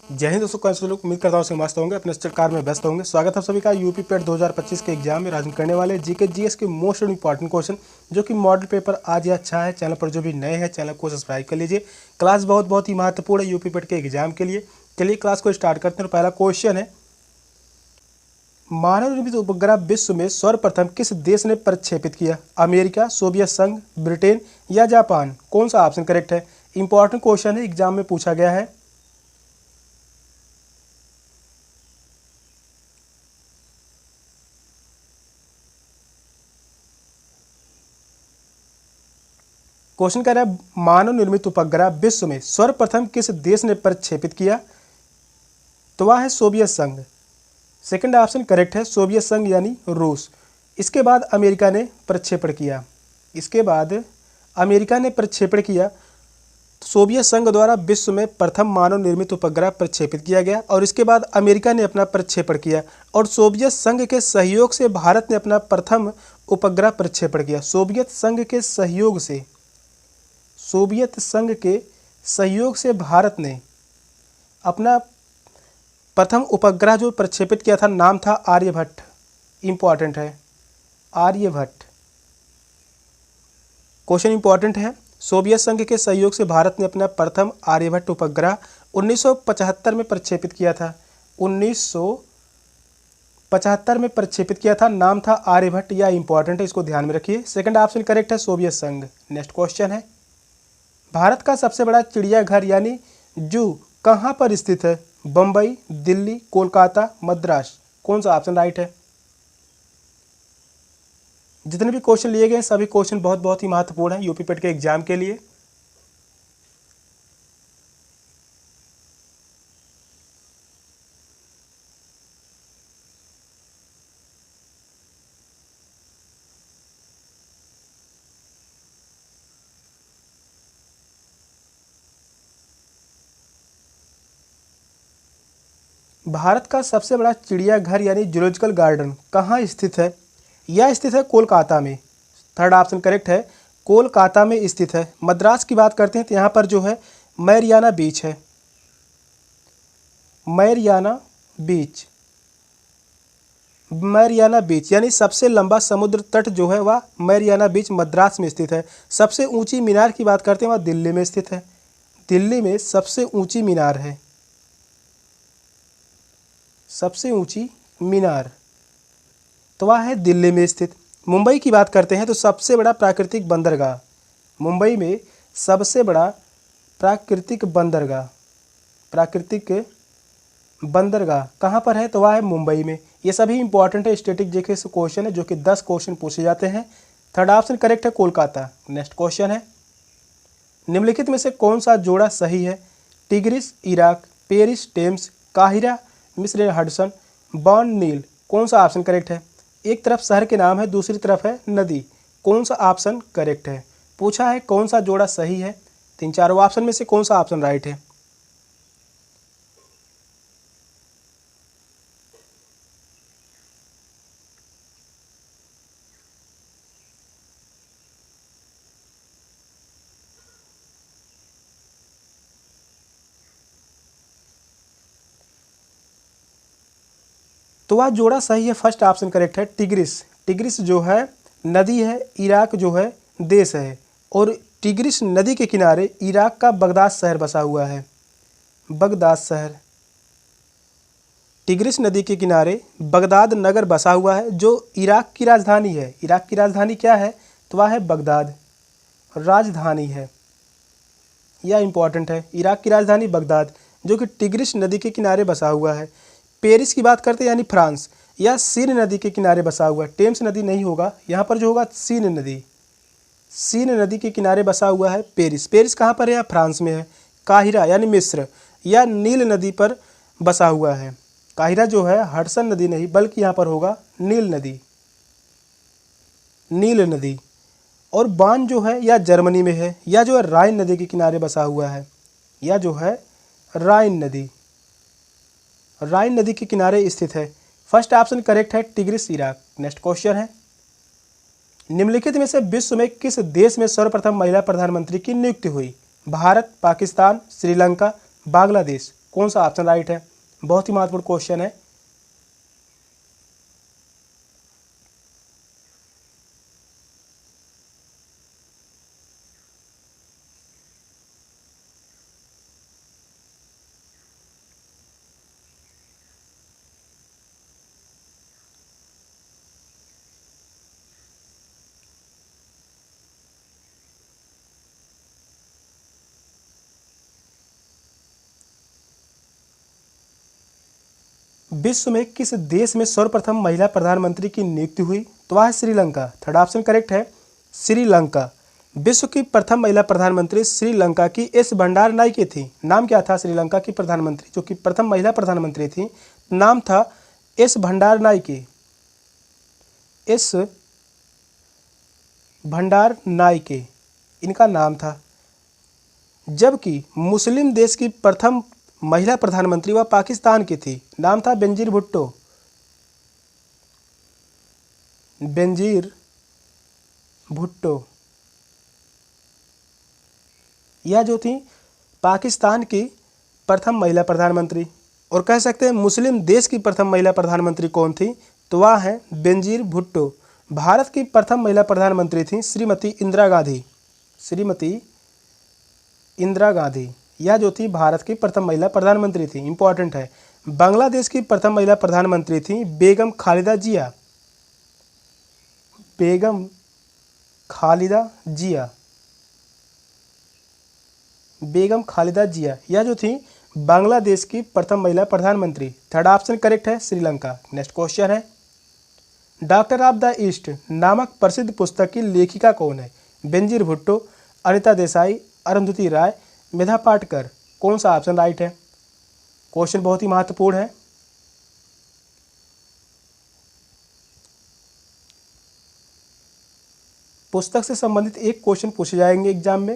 जय हिंद दोस्तों, कैसे लोग? उम्मीद करता हूँ से मस्त होंगे, अपने कार में व्यस्त होंगे। स्वागत है सभी का यूपी पेट 2025 के एग्जाम में। आज हम करने वाले जीके जीएस के मोस्ट इंपॉर्टेंट क्वेश्चन, जो कि मॉडल पेपर आज या अच्छा है। चैनल पर जो भी नए हैं, चैनल को सब्सक्राइब कर लीजिए। क्लास बहुत ही महत्वपूर्ण है यूपी पेट के एग्जाम के लिए। चलिए क्लास को स्टार्ट करते हैं। पहला क्वेश्चन है, मानव निर्मित उपग्रह विश्व में सर्वप्रथम किस देश ने प्रक्षेपित किया? अमेरिका, सोवियत संघ, ब्रिटेन या जापान? कौन सा ऑप्शन करेक्ट है? इंपॉर्टेंट क्वेश्चन है, एग्जाम में पूछा गया है। क्वेश्चन कह रहा है, मानव निर्मित उपग्रह विश्व में सर्वप्रथम किस देश ने प्रक्षेपित किया? तो वह है सोवियत संघ। सेकंड ऑप्शन करेक्ट है, सोवियत संघ यानी रूस। इसके बाद अमेरिका ने प्रक्षेपण किया। सोवियत संघ द्वारा विश्व में प्रथम मानव निर्मित उपग्रह प्रक्षेपित किया गया और इसके बाद अमेरिका ने अपना प्रक्षेपण किया और सोवियत संघ के सहयोग से भारत ने अपना प्रथम उपग्रह प्रक्षेपण किया। सोवियत संघ के सहयोग से भारत ने अपना प्रथम उपग्रह जो प्रक्षेपित किया था, नाम था आर्यभट्ट। इंपॉर्टेंट है, आर्यभट्ट। क्वेश्चन इंपॉर्टेंट है। सोवियत संघ के सहयोग से भारत ने अपना प्रथम आर्यभट्ट उपग्रह 1975 में प्रक्षेपित किया था। 1975 में प्रक्षेपित किया था, नाम था आर्यभट्ट। यह इंपॉर्टेंट है, इसको ध्यान में रखिए। सेकंड ऑप्शन करेक्ट है, सोवियत संघ। नेक्स्ट क्वेश्चन है, भारत का सबसे बड़ा चिड़ियाघर यानी जू कहाँ पर स्थित है? बम्बई, दिल्ली, कोलकाता, मद्रास? कौन सा ऑप्शन राइट है? जितने भी क्वेश्चन लिए गए सभी क्वेश्चन बहुत ही महत्वपूर्ण है यूपी पेट के एग्जाम के लिए। भारत का सबसे बड़ा चिड़ियाघर यानी जूलॉजिकल गार्डन कहाँ स्थित है? यह स्थित है कोलकाता में। थर्ड ऑप्शन करेक्ट है, कोलकाता में स्थित है। मद्रास की बात करते हैं तो यहाँ पर जो है मैरियाना बीच है। मैरियाना बीच यानी सबसे लंबा समुद्र तट जो है वह मैरियाना बीच मद्रास में स्थित है। सबसे ऊंची मीनार की बात करते हैं, वह दिल्ली में स्थित है। दिल्ली में सबसे ऊंची मीनार है, सबसे ऊंची मीनार तो वह है दिल्ली में स्थित। मुंबई की बात करते हैं तो सबसे बड़ा प्राकृतिक बंदरगाह, मुंबई में सबसे बड़ा प्राकृतिक बंदरगाह कहाँ पर है? तो वह है मुंबई में। ये सभी इंपॉर्टेंट है, स्टैटिक जीके से क्वेश्चन है, जो कि 10 क्वेश्चन पूछे जाते हैं। थर्ड ऑप्शन करेक्ट है, कोलकाता। नेक्स्ट क्वेश्चन है, निम्नलिखित में से कौन सा जोड़ा सही है? टिग्रिस इराक, पेरिस टेम्स, काहिरा मिस्र हडसन, बॉन नील? कौन सा ऑप्शन करेक्ट है? एक तरफ शहर के नाम है, दूसरी तरफ है नदी। कौन सा ऑप्शन करेक्ट है? पूछा है कौन सा जोड़ा सही है, तीन चारों ऑप्शन में से कौन सा ऑप्शन राइट है? तो वह जोड़ा सही है, फर्स्ट ऑप्शन करेक्ट है, टिग्रिस। टिग्रिस जो है नदी है, इराक जो है देश है, और टिग्रिस नदी के किनारे इराक का बगदाद शहर बसा हुआ है। बगदाद शहर, टिग्रिस नदी के किनारे बगदाद नगर बसा हुआ है, जो इराक की राजधानी है। इराक की राजधानी क्या है? तो वह है बगदाद, राजधानी है। यह इंपॉर्टेंट है, इराक की राजधानी बगदाद, जो कि टिग्रिस नदी के किनारे बसा हुआ है। पेरिस की बात करते हैं यानी फ्रांस, यह सीन नदी के किनारे बसा हुआ है। टेम्स नदी नहीं होगा, यहाँ पर जो होगा सीन नदी, सीन नदी के किनारे बसा हुआ है पेरिस। पेरिस कहाँ पर है? यह फ्रांस में है। काहिरा यानी मिस्र, यह नील नदी पर बसा हुआ है। काहिरा जो है हडसन नदी नहीं, बल्कि यहाँ पर होगा नील नदी, नील नदी। और बान जो है यह जर्मनी में है, यह जो है राइन नदी के किनारे बसा हुआ है। यह जो है राइन नदी के किनारे स्थित है। फर्स्ट ऑप्शन करेक्ट है, टिग्रिस इराक। नेक्स्ट क्वेश्चन है, निम्नलिखित में से विश्व में किस देश में सर्वप्रथम महिला प्रधानमंत्री की नियुक्ति हुई? भारत, पाकिस्तान, श्रीलंका, बांग्लादेश? कौन सा ऑप्शन राइट है? बहुत ही महत्वपूर्ण क्वेश्चन है। विश्व में किस देश में सर्वप्रथम महिला प्रधानमंत्री की नियुक्ति हुई? तो वह है श्रीलंका। थर्ड ऑप्शन करेक्ट है, श्रीलंका। विश्व की प्रथम महिला प्रधानमंत्री श्रीलंका की एस भंडार नायके थी। नाम क्या था श्रीलंका की प्रधानमंत्री जो कि प्रथम महिला प्रधानमंत्री थी? नाम था एस भंडार नायके। एस भंडार नायके इनका नाम था। जबकि मुस्लिम देश की प्रथम महिला प्रधानमंत्री वह पाकिस्तान की थी। नाम था बेनजीर भुट्टो। बेनजीर भुट्टो यह जो थी पाकिस्तान की प्रथम महिला प्रधानमंत्री। और कह सकते हैं मुस्लिम देश की प्रथम महिला प्रधानमंत्री कौन थी? तो वह है बेनजीर भुट्टो। भारत की प्रथम महिला प्रधानमंत्री थी श्रीमती इंदिरा गांधी। श्रीमती इंदिरा गांधी यह जो थी भारत की प्रथम महिला प्रधानमंत्री थी। इंपॉर्टेंट है। बांग्लादेश की प्रथम महिला प्रधानमंत्री थी बेगम खालिदा जिया। बेगम खालिदा जिया। बेगम खालिदा जिया यह जो थी बांग्लादेश की प्रथम महिला प्रधानमंत्री। थर्ड ऑप्शन करेक्ट है, श्रीलंका। नेक्स्ट क्वेश्चन है, डॉक्टर ऑफ द ईस्ट नामक प्रसिद्ध पुस्तक की लेखिका कौन है? बेनजीर भुट्टो, अनिता देसाई, अरुंधति राय, मेधा पाटकर। कौन सा ऑप्शन राइट है? क्वेश्चन बहुत ही महत्वपूर्ण है। पुस्तक से संबंधित एक क्वेश्चन पूछे जाएंगे एग्जाम में।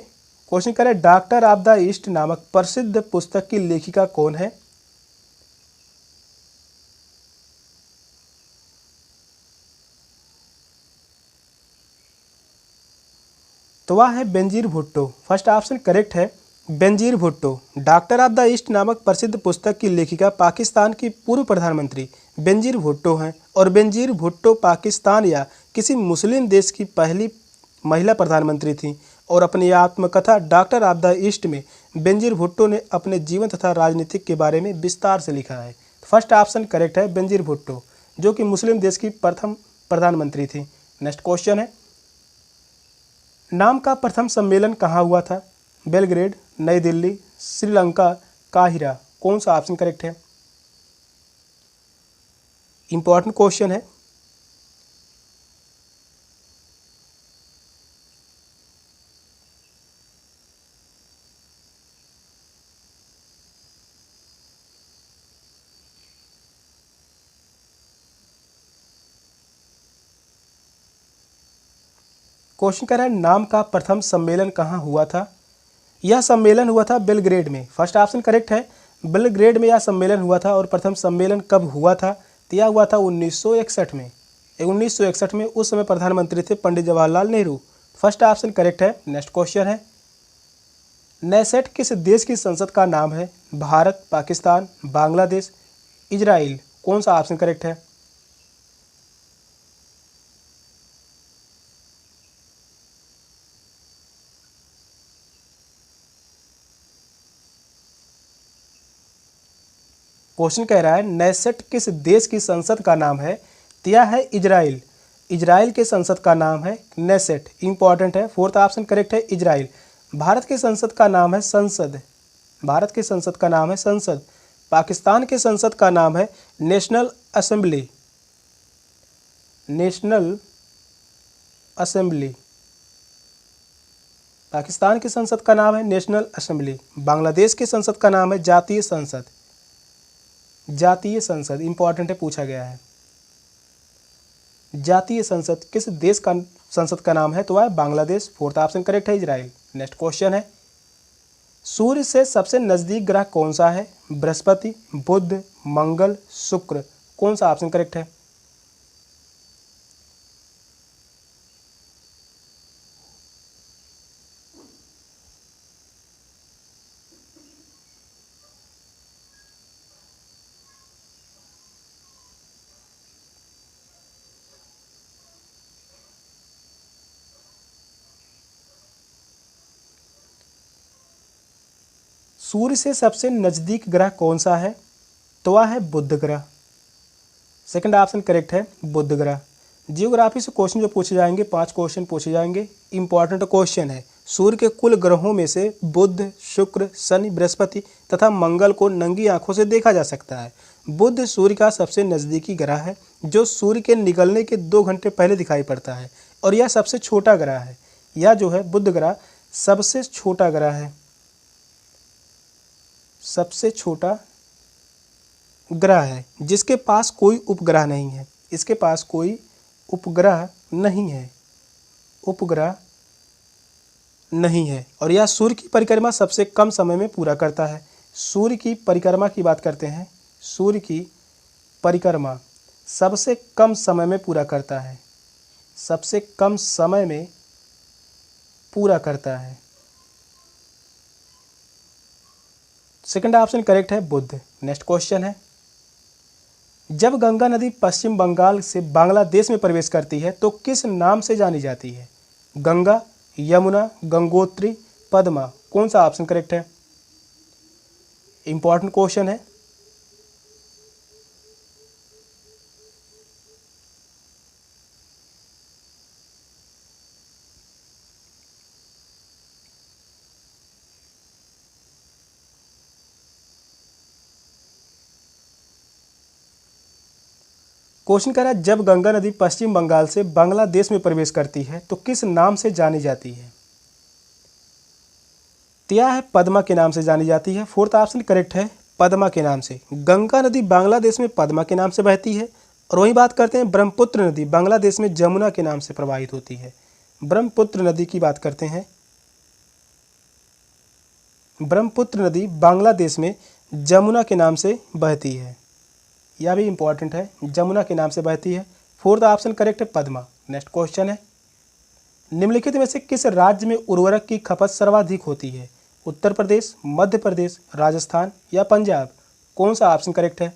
क्वेश्चन करें, डॉक्टर ऑफ द ईस्ट नामक प्रसिद्ध पुस्तक की लेखिका कौन है? तो वह है Benazir Bhutto. First option correct है, Benazir Bhutto. Doctor of the east नामक प्रसिद्ध पुस्तक की लेखिका पाकिस्तान की पूर्व प्रधानमंत्री बेनजीर भुट्टो हैं। और बेनजीर भुट्टो पाकिस्तान या किसी मुस्लिम देश की पहली महिला प्रधानमंत्री थी। और अपनी आत्मकथा डॉक्टर ऑफ द ईस्ट में बेनजीर भुट्टो ने अपने जीवन तथा राजनीतिक के बारे में विस्तार से लिखा है। फर्स्ट ऑप्शन करेक्ट है, बेनजीर भुट्टो, जो कि मुस्लिम देश की प्रथम प्रधानमंत्री थी। नेक्स्ट क्वेश्चन है, नाम का प्रथम सम्मेलन कहाँ हुआ था? बेलग्रेड, नई दिल्ली, श्रीलंका, काहिरा। कौन सा ऑप्शन करेक्ट है? इंपॉर्टेंट क्वेश्चन है। क्वेश्चन कह रहा है, नाम का प्रथम सम्मेलन कहाँ हुआ था? यह सम्मेलन हुआ था बेलग्रेड में। फर्स्ट ऑप्शन करेक्ट है, बेलग्रेड में यह सम्मेलन हुआ था। और प्रथम सम्मेलन कब हुआ था? तो यह हुआ था 1961 में। 1961 में उस समय प्रधानमंत्री थे Pandit Jawaharlal Nehru. First option correct है। नेक्स्ट क्वेश्चन है, नैसेट किस देश की संसद का नाम है? भारत, पाकिस्तान, बांग्लादेश, इजराइल। कौन सा ऑप्शन करेक्ट है? क्वेश्चन कह रहा है, नैसेट किस देश की संसद का नाम है? तो यह है इजराइल। इजराइल के संसद का नाम है नेसेट। इंपॉर्टेंट है। फोर्थ ऑप्शन करेक्ट है, इजराइल। भारत के संसद का नाम है संसद। भारत के संसद का नाम है संसद। पाकिस्तान के संसद का नाम है national assembly. National assembly. Pakistan की संसद का नाम है नेशनल असेंबली। बांग्लादेश की संसद का नाम है जातीय संसद। जातीय संसद इंपॉर्टेंट है, पूछा गया है। जातीय संसद किस देश का संसद का नाम है? तो वह है बांग्लादेश। फोर्थ ऑप्शन करेक्ट है, इजराइल। नेक्स्ट क्वेश्चन है, सूर्य से सबसे नजदीक ग्रह कौन सा है? बृहस्पति, बुध, मंगल, शुक्र। कौन सा ऑप्शन करेक्ट है? सूर्य से सबसे नज़दीक ग्रह कौन सा है? तो वह है बुध ग्रह। सेकंड ऑप्शन करेक्ट है, बुध ग्रह। जियोग्राफी से क्वेश्चन जो पूछे जाएंगे, 5 क्वेश्चन पूछे जाएंगे। इंपॉर्टेंट क्वेश्चन है। सूर्य के कुल ग्रहों में से बुध, शुक्र, शनि, बृहस्पति तथा मंगल को नंगी आंखों से देखा जा सकता है। बुध सूर्य का सबसे नज़दीकी ग्रह है, जो सूर्य के निकलने के 2 घंटे पहले दिखाई पड़ता है, और यह सबसे छोटा ग्रह है। यह जो है बुध ग्रह सबसे छोटा ग्रह है, सबसे छोटा ग्रह है, जिसके पास कोई उपग्रह नहीं है। इसके पास कोई उपग्रह नहीं है, उपग्रह नहीं है। और यह सूर्य की परिक्रमा सबसे कम समय में पूरा करता है। सूर्य की परिक्रमा की बात करते हैं, सूर्य की परिक्रमा सबसे कम समय में पूरा करता है, सबसे कम समय में पूरा करता है। सेकंड ऑप्शन करेक्ट है, बुध। नेक्स्ट क्वेश्चन है, जब गंगा नदी पश्चिम बंगाल से बांग्लादेश में प्रवेश करती है तो किस नाम से जानी जाती है? गंगा, यमुना, गंगोत्री, पद्मा। कौन सा ऑप्शन करेक्ट है? इंपॉर्टेंट क्वेश्चन है। क्वेश्चन कह रहा है, जब गंगा नदी पश्चिम बंगाल से बांग्लादेश में प्रवेश करती है तो किस नाम से जानी जाती है? तो यह है पद्मा के नाम से जानी जाती है। फोर्थ ऑप्शन करेक्ट है, पद्मा के नाम से। गंगा नदी बांग्लादेश में पद्मा के नाम से बहती है। और वहीं बात करते हैं, ब्रह्मपुत्र नदी बांग्लादेश में जमुना के नाम से प्रवाहित होती है। ब्रह्मपुत्र नदी की बात करते हैं, ब्रह्मपुत्र नदी बांग्लादेश में जमुना के नाम से बहती है। यह भी इंपॉर्टेंट है, जमुना के नाम से बहती है। फोर्थ ऑप्शन करेक्ट है, पद्मा। नेक्स्ट क्वेश्चन है, निम्नलिखित में से किस राज्य में उर्वरक की खपत सर्वाधिक होती है? उत्तर प्रदेश, मध्य प्रदेश, राजस्थान या पंजाब। कौन सा ऑप्शन करेक्ट है?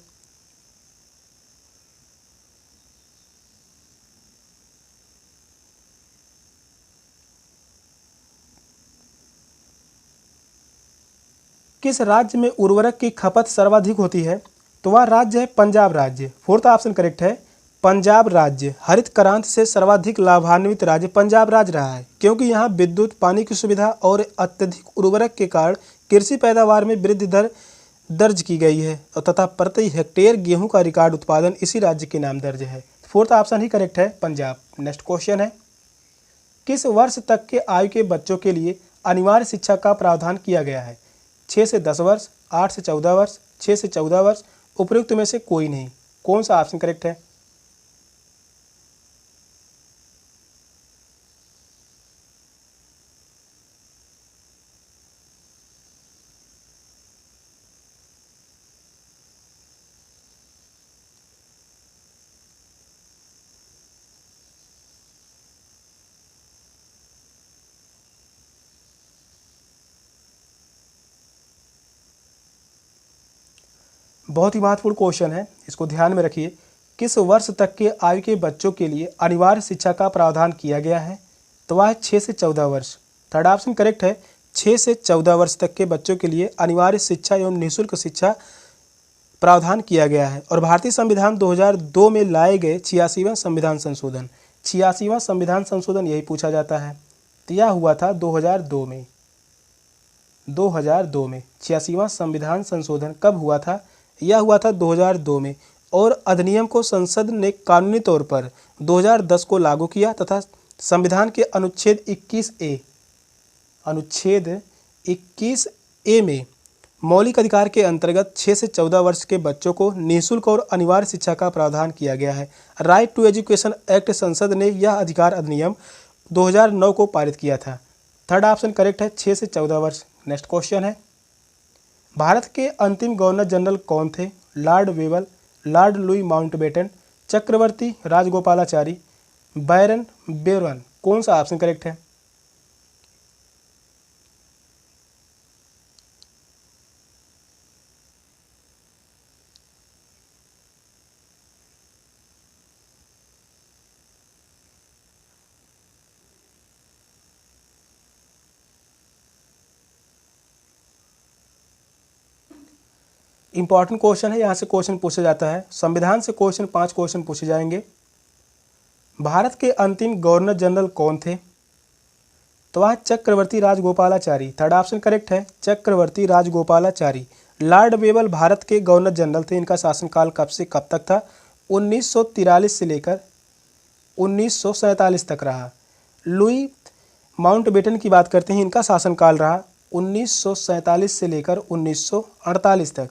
किस राज्य में उर्वरक की खपत सर्वाधिक होती है? तो वह राज्य है पंजाब राज्य। फोर्थ ऑप्शन करेक्ट है, पंजाब राज्य। हरित क्रांति से सर्वाधिक लाभान्वित राज्य पंजाब राज्य रहा है, क्योंकि यहाँ विद्युत, पानी की सुविधा और अत्यधिक उर्वरक के कारण कृषि पैदावार में वृद्धि दर दर्ज की गई है, और तथा प्रति हेक्टेयर गेहूं का रिकॉर्ड उत्पादन इसी राज्य के नाम दर्ज है। फोर्थ ऑप्शन ही करेक्ट है, पंजाब। नेक्स्ट क्वेश्चन है, किस वर्ष तक के आयु के बच्चों के लिए अनिवार्य शिक्षा का प्रावधान किया गया है? 6 से 10 वर्ष, 8 से 14 वर्ष, 6 से 14 वर्ष, उपयुक्त में से कोई नहीं। कौन सा ऑप्शन करेक्ट है? बहुत ही महत्वपूर्ण क्वेश्चन है, इसको ध्यान में रखिए। किस वर्ष तक के आयु के बच्चों के लिए अनिवार्य शिक्षा का प्रावधान किया गया है? तो वह है 6 से 14 वर्ष। थर्ड ऑप्शन करेक्ट है, 6 से 14 वर्ष तक के बच्चों के लिए अनिवार्य शिक्षा एवं निःशुल्क शिक्षा प्रावधान किया गया है। और भारतीय संविधान 2002 में लाए गए 86वां संविधान संशोधन, 86वां संविधान संशोधन यही पूछा जाता है। तो यह हुआ था 2002 में, 2002 में 86वां संविधान संशोधन कब हुआ था? यह हुआ था 2002 में। और अधिनियम को संसद ने कानूनी तौर पर 2010 को लागू किया तथा संविधान के अनुच्छेद 21A में मौलिक अधिकार के अंतर्गत 6 से 14 वर्ष के बच्चों को निःशुल्क और अनिवार्य शिक्षा का प्रावधान किया गया है। राइट टू एजुकेशन एक्ट संसद ने यह अधिकार अधिनियम 2009 को पारित किया था। थर्ड ऑप्शन करेक्ट है, 6 से 14 वर्ष। नेक्स्ट क्वेश्चन है, भारत के अंतिम गवर्नर जनरल कौन थे? Lord Wavell, Lord Louis Mountbatten, Chakravarti Rajagopalachari, Baron Baron. कौन सा ऑप्शन करेक्ट है? इंपॉर्टेंट क्वेश्चन है, यहाँ से क्वेश्चन पूछा जाता है। संविधान से क्वेश्चन 5 क्वेश्चन पूछे जाएंगे। भारत के अंतिम गवर्नर जनरल कौन थे? तो वह चक्रवर्ती राजगोपालाचारी। थर्ड ऑप्शन करेक्ट है, चक्रवर्ती राजगोपालाचारी। लॉर्ड वेबल भारत के गवर्नर जनरल थे। इनका शासनकाल कब से कब तक था? 1943 से लेकर 1947 तक रहा। लुई माउंटबेटन की बात करते हैं, इनका शासनकाल रहा 1947 से लेकर 1948 तक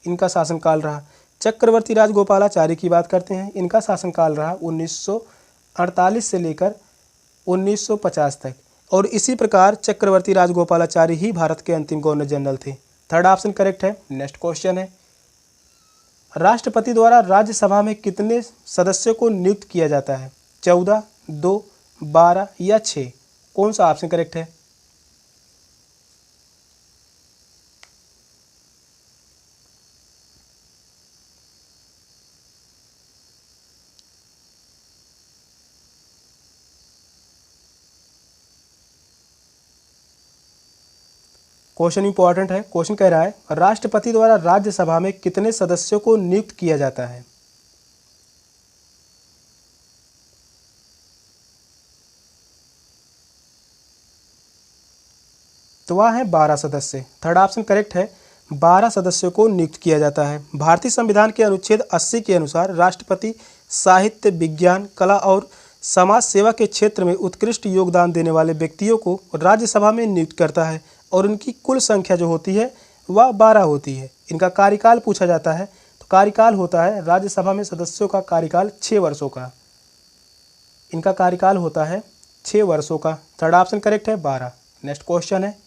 इनका शासनकाल रहा। चक्रवर्ती राजगोपालाचारी की बात करते हैं, इनका शासनकाल रहा 1948 से लेकर 1950 तक। और इसी प्रकार चक्रवर्ती राजगोपालाचारी ही भारत के अंतिम गवर्नर जनरल थे। थर्ड ऑप्शन करेक्ट है। नेक्स्ट क्वेश्चन है, राष्ट्रपति द्वारा राज्यसभा में कितने सदस्यों को नियुक्त किया जाता है? 14, 2, 12 या 6? कौन सा ऑप्शन करेक्ट है? क्वेश्चन इंपॉर्टेंट है। क्वेश्चन कह रहा है राष्ट्रपति द्वारा राज्यसभा में कितने सदस्यों को नियुक्त किया जाता है? तो वह है 12 सदस्य। थर्ड ऑप्शन करेक्ट है, 12 सदस्यों को नियुक्त किया जाता है। भारतीय संविधान के अनुच्छेद 80 के अनुसार राष्ट्रपति साहित्य, विज्ञान, कला और समाज सेवा के क्षेत्र में उत्कृष्ट योगदान देने वाले व्यक्तियों को राज्यसभा में नियुक्त करता है और उनकी कुल संख्या जो होती है वह 12 होती है। इनका कार्यकाल पूछा जाता है, तो कार्यकाल होता है राज्यसभा में सदस्यों का कार्यकाल 6 वर्षों का। इनका कार्यकाल होता है 6 वर्षों का। थर्ड ऑप्शन करेक्ट है, 12। नेक्स्ट क्वेश्चन है,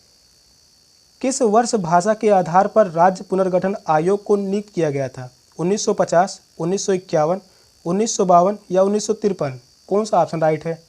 किस वर्ष भाषा के आधार पर राज्य पुनर्गठन आयोग को नियुक्त किया गया था? 1950, 1951, 1952 या 1953? कौन सा ऑप्शन राइट है?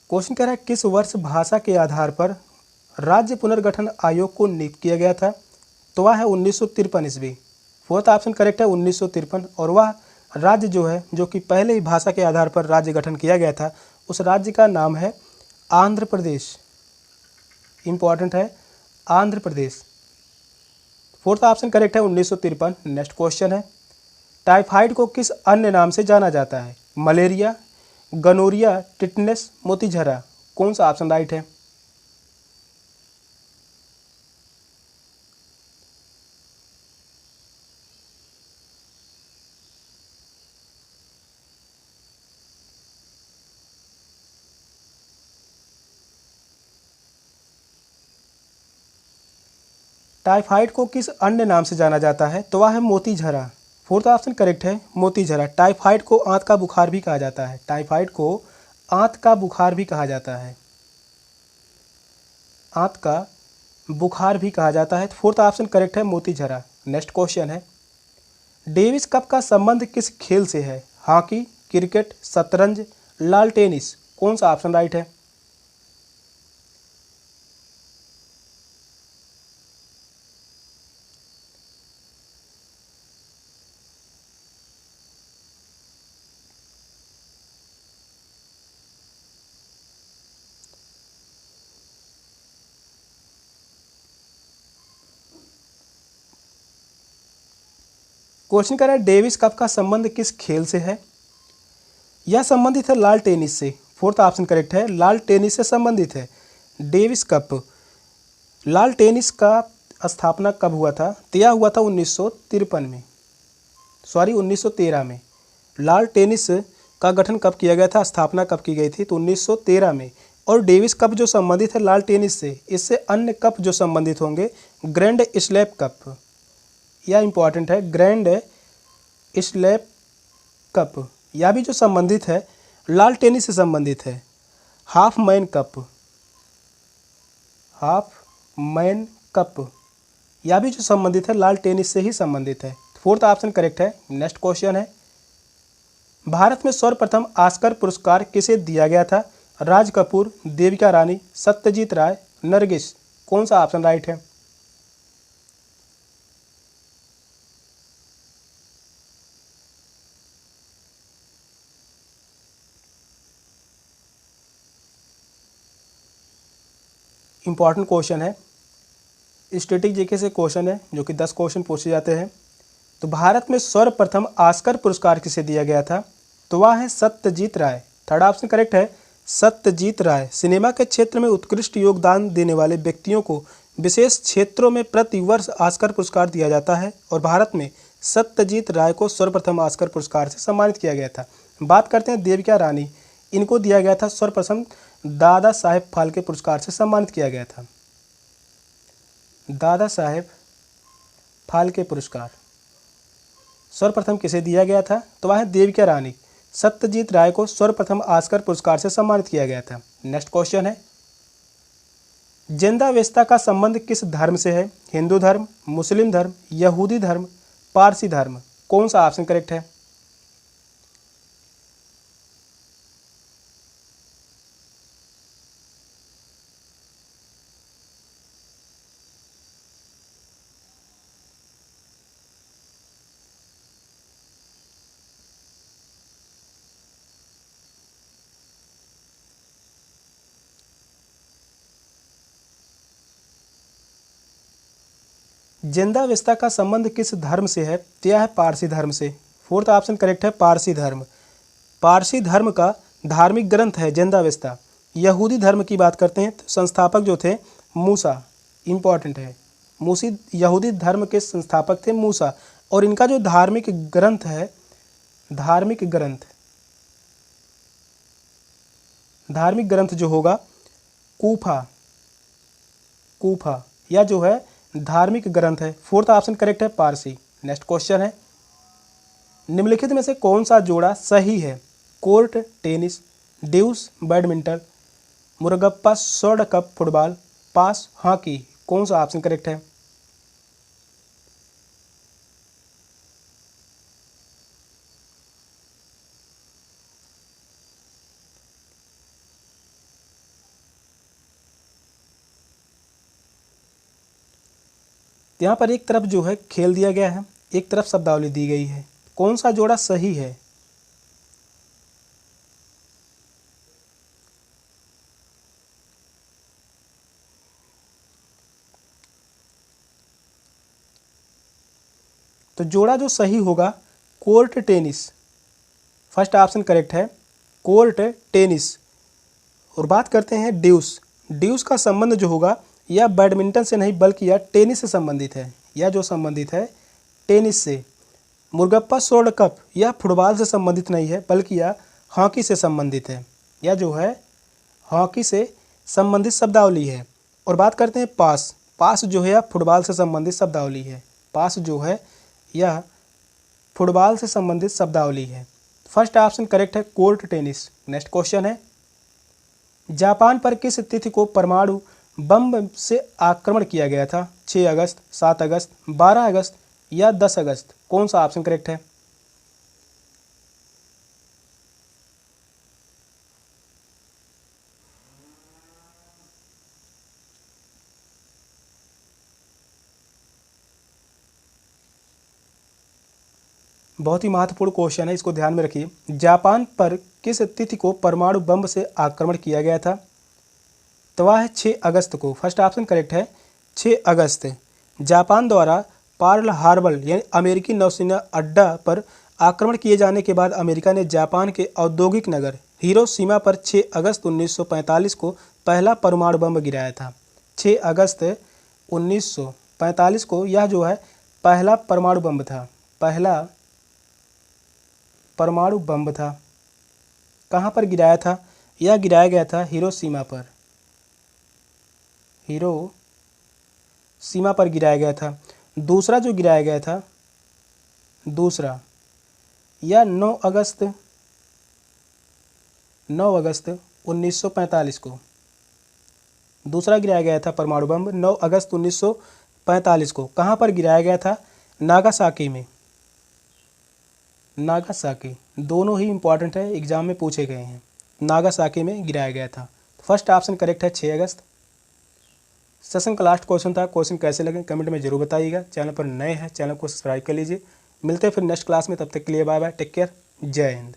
क्वेश्चन कह रहा है किस वर्ष भाषा के आधार पर राज्य पुनर्गठन आयोग को नियुक्त किया गया था? तो वह है 1953 ईस्वी। फोर्थ ऑप्शन करेक्ट है, 1953। और वह राज्य जो है, जो कि पहले ही भाषा के आधार पर राज्य गठन किया गया था, उस राज्य का नाम है आंध्र प्रदेश। इंपॉर्टेंट है, Andhra Pradesh. Fourth option correct है, 1953। नेक्स्ट क्वेश्चन है, टाइफाइड को किस अन्य नाम से जाना जाता है? मलेरिया, गनोरिया, टिटनेस, मोतीझरा? कौन सा ऑप्शन राइट है? टाइफाइड को किस अन्य नाम से जाना जाता है? तो वह है मोतीझरा। फोर्थ ऑप्शन करेक्ट है, मोतीझरा। टाइफाइड को आंत का बुखार भी कहा जाता है। टाइफाइड को आंत का बुखार भी कहा जाता है। आंत का बुखार भी कहा जाता है। फोर्थ ऑप्शन करेक्ट है, मोतीझरा। नेक्स्ट क्वेश्चन है, डेविस कप का संबंध किस खेल से है? हॉकी, क्रिकेट, शतरंज, लाल टेनिस? कौन सा ऑप्शन राइट है? क्वेश्चन कर रहा है डेविस कप का संबंध किस खेल से है? यह संबंधित है लाल टेनिस से। फोर्थ ऑप्शन करेक्ट है, लाल टेनिस से संबंधित है डेविस कप। लाल टेनिस का स्थापना कब हुआ था? तो यह हुआ था 1953 में, सॉरी 1913 में। लाल टेनिस का गठन कब किया गया था, स्थापना कब की गई थी? तो 1913 में। और डेविस कप जो संबंधित है लाल टेनिस से, इससे अन्य कप जो संबंधित होंगे ग्रैंड स्लैम कप, यह इंपॉर्टेंट है, ग्रैंड स्लैम कप, यह भी जो संबंधित है लाल टेनिस से संबंधित है। Half man cup, half man cup, यह भी जो संबंधित है लाल टेनिस से ही संबंधित है। फोर्थ ऑप्शन करेक्ट है। नेक्स्ट क्वेश्चन है, भारत में सर्वप्रथम ऑस्कर पुरस्कार किसे दिया गया था? राज कपूर, देविका रानी, सत्यजीत राय, नरगिस। कौन सा ऑप्शन राइट है? इंपॉर्टेंट क्वेश्चन है, स्टैटिक जीके से क्वेश्चन है जो कि 10 क्वेश्चन पूछे जाते हैं। तो भारत में सर्वप्रथम ऑस्कर पुरस्कार किसे दिया गया था? तो वह है सत्यजीत राय। थर्ड ऑप्शन करेक्ट है, सत्यजीत राय। सिनेमा के क्षेत्र में उत्कृष्ट योगदान देने वाले व्यक्तियों को विशेष क्षेत्रों में प्रति वर्ष ऑस्कर पुरस्कार दिया जाता है और भारत में सत्यजीत राय को सर्वप्रथम ऑस्कर पुरस्कार से सम्मानित किया गया था। बात करते हैं देविका रानी, इनको दिया गया था सर्वप्रथम दादा साहेब फाल्के पुरस्कार से सम्मानित किया गया था। दादा साहेब फाल्के पुरस्कार सर्वप्रथम किसे दिया गया था? तो वह है देविका रानी। सत्यजीत राय को सर्वप्रथम ऑस्कर पुरस्कार से सम्मानित किया गया था। नेक्स्ट क्वेश्चन है, जिंदावेस्ता का संबंध किस धर्म से है? हिंदू धर्म, मुस्लिम धर्म, यहूदी धर्म, पारसी धर्म। कौन सा ऑप्शन करेक्ट है? जिंदावेस्ता का संबंध किस धर्म से है? तो यह है पारसी धर्म से। फोर्थ ऑप्शन करेक्ट है, पारसी धर्म। पारसी धर्म का धार्मिक ग्रंथ है जिंदावेस्ता। यहूदी धर्म की बात करते हैं तो संस्थापक जो थे मूसा, इंपॉर्टेंट है, मूसी यहूदी धर्म के संस्थापक थे मूसा। और इनका जो धार्मिक ग्रंथ है, धार्मिक ग्रंथ जो होगा कूफा या जो है धार्मिक ग्रंथ है। फोर्थ ऑप्शन करेक्ट है, पारसी। नेक्स्ट क्वेश्चन है, निम्नलिखित में से कौन सा जोड़ा सही है? Court tennis, deuce badminton, Murugappa gold cup football, pass hockey. कौन सा ऑप्शन करेक्ट है? यहाँ पर एक तरफ जो है खेल दिया गया है, एक तरफ शब्दावली दी गई है। कौन सा जोड़ा सही है? तो जोड़ा जो सही होगा court tennis. First option correct है, कोर्ट टेनिस। और बात करते हैं ड्यूस। ड्यूस का संबंध जो होगा यह बैडमिंटन से नहीं बल्कि यह टेनिस से संबंधित है। यह जो संबंधित है टेनिस से। मुरगप्पा सोल्ड कप यह फुटबॉल से संबंधित नहीं है बल्कि यह हॉकी से संबंधित है। यह जो है हॉकी से संबंधित शब्दावली है। और बात करते हैं पास। पास जो है यह फुटबॉल से संबंधित शब्दावली है। पास जो है यह फुटबॉल से संबंधित शब्दावली है। फर्स्ट ऑप्शन करेक्ट है, कोर्ट टेनिस। नेक्स्ट क्वेश्चन है, जापान पर किस तिथि को परमाणु बम से आक्रमण किया गया था? 6 अगस्त, 7 अगस्त, 12 अगस्त या 10 अगस्त। कौन सा ऑप्शन करेक्ट है? बहुत ही महत्वपूर्ण क्वेश्चन है, इसको ध्यान में रखिए। जापान पर किस तिथि को परमाणु बम से आक्रमण किया गया था? तो वह है 6 अगस्त को। फर्स्ट ऑप्शन करेक्ट है, 6 अगस्त। जापान द्वारा पर्ल हार्बर यानी अमेरिकी नौसेना अड्डा पर आक्रमण किए जाने के बाद अमेरिका ने जापान के औद्योगिक नगर हिरोशिमा पर 6 अगस्त 1945 को पहला परमाणु बम गिराया था। 6 अगस्त 1945 को यह जो है पहला परमाणु बम था। पहला परमाणु बम था। कहाँ पर गिराया था? यह गिराया गया था हिरोशिमा पर। हिरोशिमा पर गिराया गया था। दूसरा जो गिराया गया था, दूसरा यह 9 अगस्त 1945 को दूसरा गिराया गया था परमाणु बम 9 अगस्त 1945 को। कहाँ पर गिराया गया था? नागासाकी में। नागासाकी। दोनों ही इंपॉर्टेंट है, एग्जाम में पूछे गए हैं। नागासाकी में गिराया गया था। फर्स्ट ऑप्शन करेक्ट है 6 अगस्त। सेशन का लास्ट क्वेश्चन था। क्वेश्चन कैसे लगे कमेंट में जरूर बताइएगा। चैनल पर नए हैं, चैनल को सब्सक्राइब कर लीजिए। मिलते हैं फिर नेक्स्ट क्लास में, तब तक के लिए बाय बाय, टेक केयर, जय हिंद।